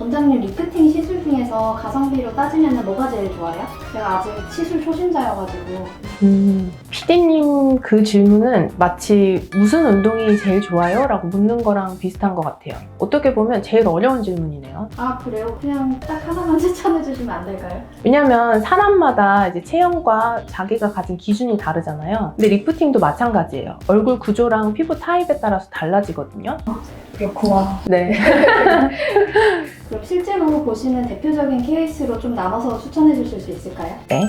원장님, 리프팅 시술 중에서 가성비로 따지면 뭐가 제일 좋아요? 제가 아직 시술 초심자여가지고. PD님 그 질문은 마치 무슨 운동이 제일 좋아요? 라고 묻는 거랑 비슷한 것 같아요. 어떻게 보면 제일 어려운 질문이네요. 아, 그래요? 그냥 딱 하나만 추천해 주시면 안 될까요? 왜냐면 사람마다 이제 체형과 자기가 가진 기준이 다르잖아요. 근데 리프팅도 마찬가지예요. 얼굴 구조랑 피부 타입에 따라서 달라지거든요. 그렇구나. 네. 그럼 실제로 보시는 대표적인 케이스로 좀 나눠서 추천해 주실 수 있을까요? 네.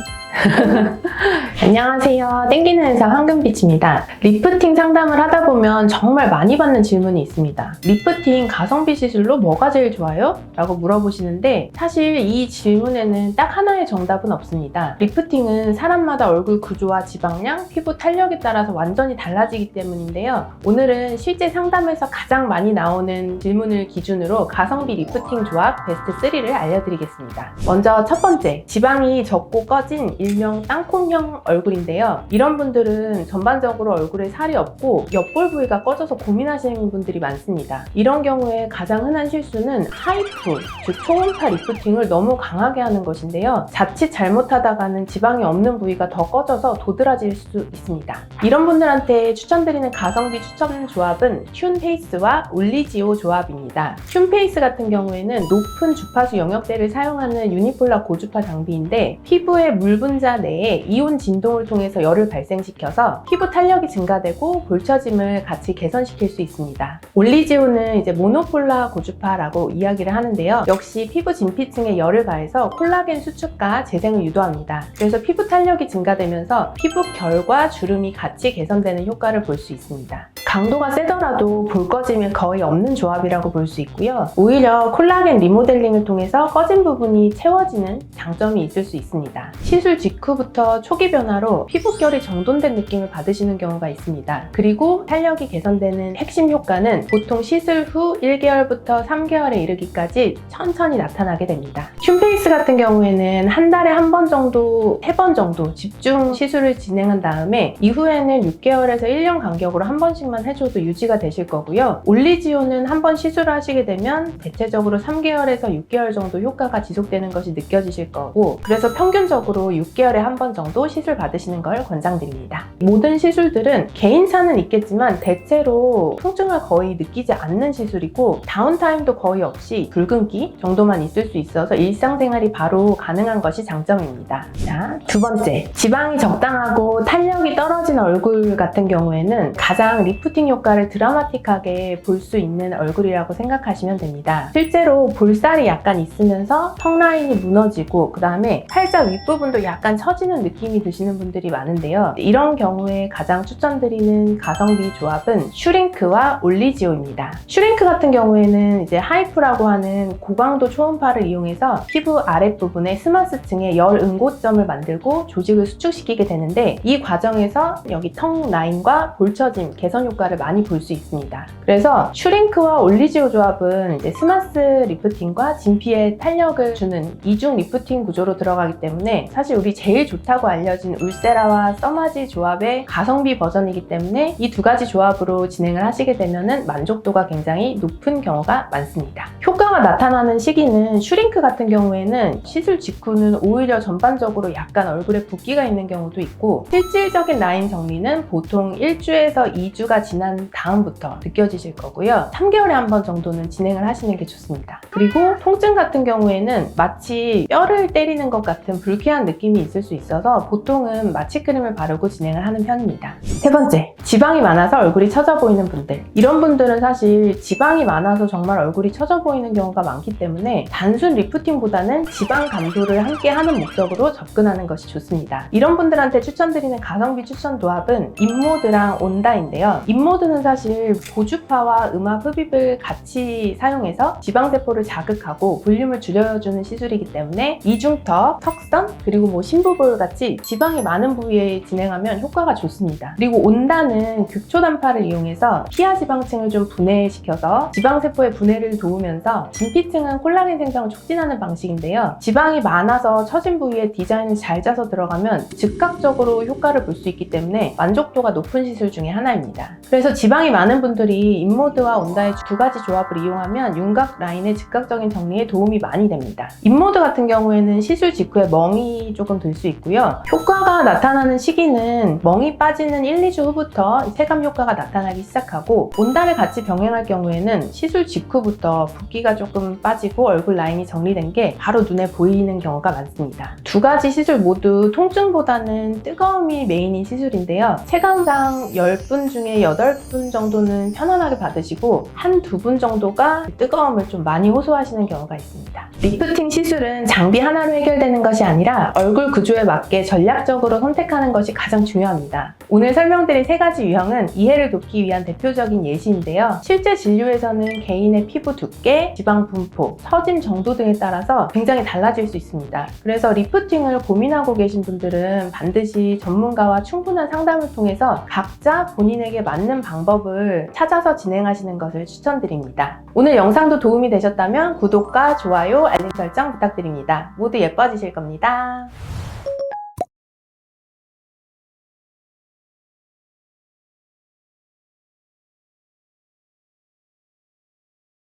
안녕하세요. 땡기는 의사 황금빛입니다. 리프팅 상담을 하다 보면 정말 많이 받는 질문이 있습니다. 리프팅 가성비 시술로 뭐가 제일 좋아요? 라고 물어보시는데 사실 이 질문에는 딱 하나의 정답은 없습니다. 리프팅은 사람마다 얼굴 구조와 지방량, 피부 탄력에 따라서 완전히 달라지기 때문인데요. 오늘은 실제 상담에서 가장 많이 나오는 질문을 기준으로 가성비 리프팅 조합 베스트 3를 알려드리겠습니다. 먼저 첫 번째, 지방이 적고 꺼진 일명 땅콩형 얼굴인데요. 이런 분들은 전반적으로 얼굴에 살이 없고 옆볼 부위가 꺼져서 고민하시는 분들이 많습니다. 이런 경우에 가장 흔한 실수는 하이프, 즉 초음파 리프팅을 너무 강하게 하는 것인데요. 자칫 잘못하다가는 지방이 없는 부위가 더 꺼져서 도드라질 수 있습니다. 이런 분들한테 추천드리는 가성비 추천 조합은 튠페이스와 올리지오 조합입니다. 튠페이스 같은 경우에는 높은 주파수 영역대를 사용하는 유니폴라 고주파 장비인데 피부의 물 분자 내에 이온 진동을 통해서 열을 발생시켜서 피부 탄력이 증가되고 볼처짐을 같이 개선시킬 수 있습니다. 올리지오는 이제 모노폴라 고주파라고 이야기를 하는데요. 역시 피부 진피층에 열을 가해서 콜라겐 수축과 재생을 유도합니다. 그래서 피부 탄력이 증가되면서 피부 결과 주름이 같이 개선되는 효과를 볼 수 있습니다. 강도가 세더라도 볼 꺼짐이 거의 없는 조합이라고 볼 수 있고요. 오히려 콜라겐 리모델링을 통해서 꺼진 부분이 채워지는 장점이 있을 수 있습니다. 시술 직후부터 초기 변화로 피부결이 정돈된 느낌을 받으시는 경우가 있습니다. 그리고 탄력이 개선되는 핵심 효과는 보통 시술 후 1개월부터 3개월에 이르기까지 천천히 나타나게 됩니다. 튠페이스 같은 경우에는 한 달에 한 번 정도, 3번 정도 집중 시술을 진행한 다음에 이후에는 6개월에서 1년 간격으로 한 번씩만 해줘도 유지가 되실 거고요. 올리지오는 한 번 시술을 하시게 되면 대체적으로 3개월에서 6개월 정도 효과가 지속되는 것이 느껴지실 거고, 그래서 평균적으로 6개월에 한 번 정도 시술 받으시는 걸 권장드립니다. 모든 시술들은 개인차는 있겠지만 대체로 통증을 거의 느끼지 않는 시술이고 다운타임도 거의 없이 붉은기 정도만 있을 수 있어서 일상생활이 바로 가능한 것이 장점입니다. 자, 두 번째, 지방이 적당하고 탄력이 떨어진 얼굴 같은 경우에는 가장 리프팅 효과를 드라마틱하게 볼 수 있는 얼굴이라고 생각하시면 됩니다. 실제로 볼살이 약간 있으면서 턱 라인이 무너지고 그 다음에 팔자 윗부분도 약간 처지는 느낌이 드시는 분들이 많은데요. 이런 경우에 가장 추천드리는 가성비 조합은 슈링크와 올리지오입니다. 슈링크 같은 경우에는 이제 하이프라고 하는 고강도 초음파를 이용해서 피부 아랫부분의 스마스층에 열 응고점을 만들고 조직을 수축시키게 되는데 이 과정에서 여기 턱 라인과 볼처짐 개선 효과를 많이 볼 수 있습니다. 그래서 슈링크와 올리지오 조합은 이제 스마스 리프팅과 진피에 탄력을 주는 이중 리프팅 구조로 들어가기 때문에 사실 우리 제일 좋다고 알려진 울세라와 써마지 조합의 가성비 버전이기 때문에 이 두 가지 조합으로 진행을 하시게 되면 만족도가 굉장히 높은 경우가 많습니다. 효과가 나타나는 시기는 슈링크 같은 경우에는 시술 직후는 오히려 전반적으로 약간 얼굴에 붓기가 있는 경우도 있고 실질적인 라인 정리는 보통 1주에서 2주가 지난 다음부터 느껴지실 거고요. 3개월에 한 번 정도는 진행을 하시는 게 좋습니다. 그리고 통증 같은 경우에는 마치 뼈를 때리는 것 같은 불쾌한 느낌이 있을 수 있어서 보통은 마취크림을 바르고 진행을 하는 편입니다. 세 번째, 지방이 많아서 얼굴이 처져 보이는 분들. 이런 분들은 사실 지방이 많아서 정말 얼굴이 처져 보이는 경우가 많기 때문에 단순 리프팅보다는 지방 감소를 함께 하는 목적으로 접근하는 것이 좋습니다. 이런 분들한테 추천드리는 가성비 추천 조합은 인모드랑 온다인데요. 인모드는 사실 고주파와 음압 흡입을 같이 사용해서 지방세포를 자극하고 볼륨을 줄여주는 시술이기 때문에 이중턱, 턱선, 그리고 심부볼 같이 지방이 많은 부위에 진행하면 효과가 좋습니다. 그리고 온다는 극초단파를 이용해서 피하 지방층을 좀 분해시켜서 지방세포의 분해를 도우면서 진피층은 콜라겐 생성을 촉진하는 방식인데요. 지방이 많아서 처진 부위에 디자인을 잘 짜서 들어가면 즉각적으로 효과를 볼 수 있기 때문에 만족도가 높은 시술 중에 하나입니다. 그래서 지방이 많은 분들이 인모드와 온다의 두 가지 조합을 이용하면 윤곽 라인의 즉각적인 정리에 도움이 많이 됩니다. 인모드 같은 경우에는 시술 직후에 멍이 조금 들 수 있고요. 효과가 나타나는 시기는 멍이 빠지는 1, 2주 후부터 세감 효과가 나타나기 시작하고, 온다를 같이 병행할 경우에는 시술 직후부터 붓기가 조금 빠지고 얼굴 라인이 정리된 게 바로 눈에 보이는 경우가 많습니다. 두 가지 시술 모두 통증보다는 뜨거움이 메인인 시술인데요. 체감상 10분 중에 8분 정도는 편안하게 받으시고 한두 분 정도가 뜨거움을 좀 많이 호소하시는 경우가 있습니다. 리프팅 시술은 장비 하나로 해결되는 것이 아니라 얼굴 구조에 맞게 전략적으로 선택하는 것이 가장 중요합니다. 오늘 설명드린 세 가지 유형은 이해를 돕기 위한 대표적인 예시인데요. 실제 진료에서는 개인의 피부 두께, 지방 분포, 처짐 정도 등에 따라서 굉장히 달라질 수 있습니다. 그래서 리프팅을 고민하고 계신 분들은 반드시 전문가와 충분한 상담을 통해서 각자 본인에게 맞는 방법을 찾아서 진행하시는 것을 추천드립니다. 오늘 영상도 도움이 되셨다면 구독과 좋아요, 알림 설정 부탁드립니다. 모두 예뻐지실 겁니다.